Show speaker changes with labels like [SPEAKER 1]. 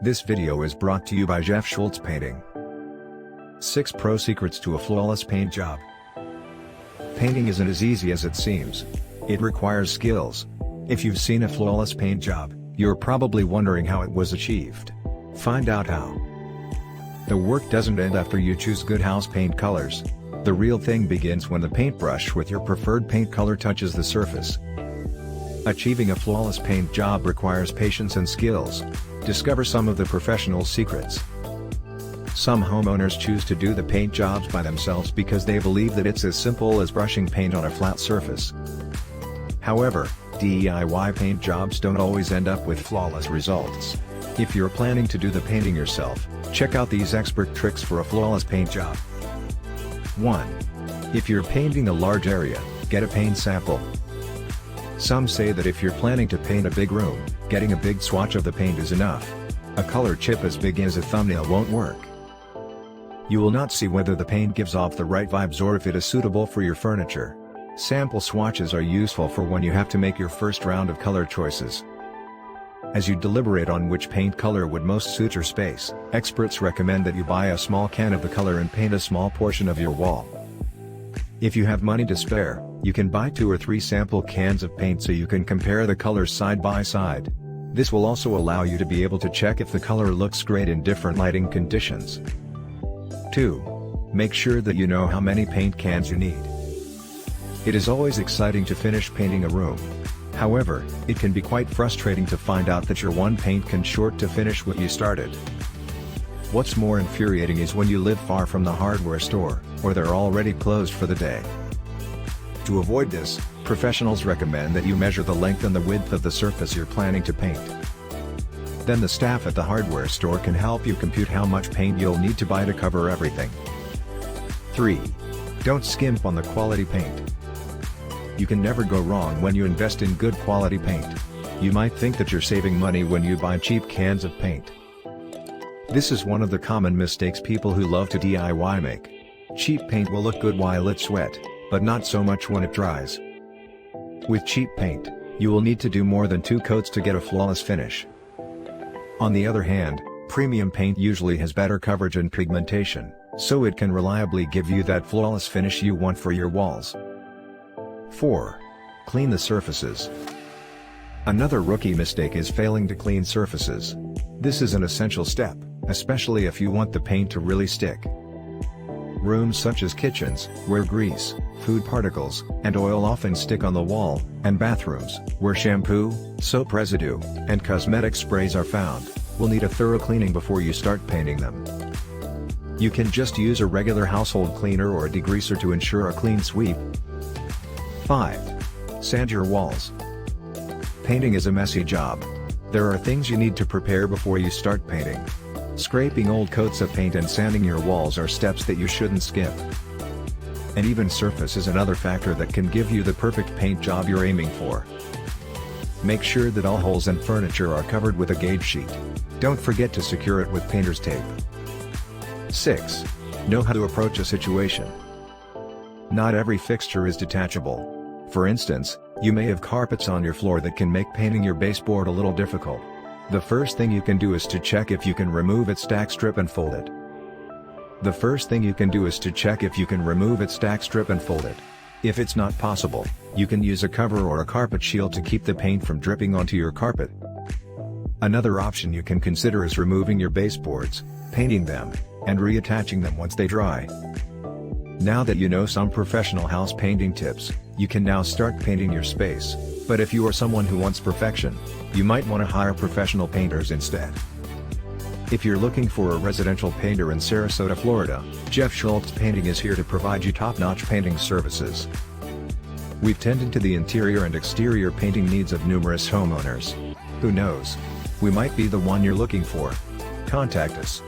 [SPEAKER 1] This video is brought to you by Jeff Schultz Painting. 6 Pro Secrets to a Flawless Paint Job. Painting isn't as easy as it seems. It requires skills. If you've seen a flawless paint job, you're probably wondering how it was achieved. Find out how. The work doesn't end after you choose good house paint colors. The real thing begins when the paintbrush with your preferred paint color touches the surface. Achieving a flawless paint job requires patience and skills. Discover some of the professional secrets. Some homeowners choose to do the paint jobs by themselves because they believe that it's as simple as brushing paint on a flat surface. However, DIY paint jobs don't always end up with flawless results. If you're planning to do the painting yourself, check out these expert tricks for a flawless paint job. 1. If you're painting a large area, get a paint sample. Some say that if you're planning to paint a big room, getting a big swatch of the paint is enough. A color chip as big as a thumbnail won't work. You will not see whether the paint gives off the right vibes or if it is suitable for your furniture. Sample swatches are useful for when you have to make your first round of color choices. As you deliberate on which paint color would most suit your space, experts recommend that you buy a small can of the color and paint a small portion of your wall. If you have money to spare, you can buy 2 or 3 sample cans of paint so you can compare the colors side by side. This will also allow you to be able to check if the color looks great in different lighting conditions. 2. Make sure that you know how many paint cans you need. It is always exciting to finish painting a room. However, it can be quite frustrating to find out that your one paint can short to finish what you started. What's more infuriating is when you live far from the hardware store, or they're already closed for the day. To avoid this, professionals recommend that you measure the length and the width of the surface you're planning to paint. Then the staff at the hardware store can help you compute how much paint you'll need to buy to cover everything. 3. Don't skimp on the quality paint. You can never go wrong when you invest in good quality paint. You might think that you're saving money when you buy cheap cans of paint. This is one of the common mistakes people who love to DIY make. Cheap paint will look good while it's wet, but not so much when it dries. With cheap paint, you will need to do more than 2 coats to get a flawless finish. On the other hand, premium paint usually has better coverage and pigmentation, so it can reliably give you that flawless finish you want for your walls. 4. Clean the surfaces. Another rookie mistake is failing to clean surfaces. This is an essential step, especially if you want the paint to really stick. Rooms such as kitchens, where grease, food particles, and oil often stick on the wall, and bathrooms, where shampoo, soap residue, and cosmetic sprays are found, will need a thorough cleaning before you start painting them. You can just use a regular household cleaner or a degreaser to ensure a clean sweep. 5. Sand your walls. Painting is a messy job. There are things you need to prepare before you start painting. Scraping old coats of paint and sanding your walls are steps that you shouldn't skip. An even surface is another factor that can give you the perfect paint job you're aiming for. Make sure that all holes and furniture are covered with a gauge sheet. Don't forget to secure it with painter's tape. 6. Know how to approach a situation. Not every fixture is detachable. For instance, you may have carpets on your floor that can make painting your baseboard a little difficult. The first thing you can do is to check if you can remove its stack strip and fold it. If it's not possible, you can use a cover or a carpet shield to keep the paint from dripping onto your carpet. Another option you can consider is removing your baseboards, painting them, and reattaching them once they dry. Now that you know some professional house painting tips, you can now start painting your space, but if you are someone who wants perfection, you might want to hire professional painters instead. If you're looking for a residential painter in Sarasota, Florida, Jeff Schultz Painting is here to provide you top-notch painting services. We've tended to the interior and exterior painting needs of numerous homeowners. Who knows? We might be the one you're looking for. Contact us.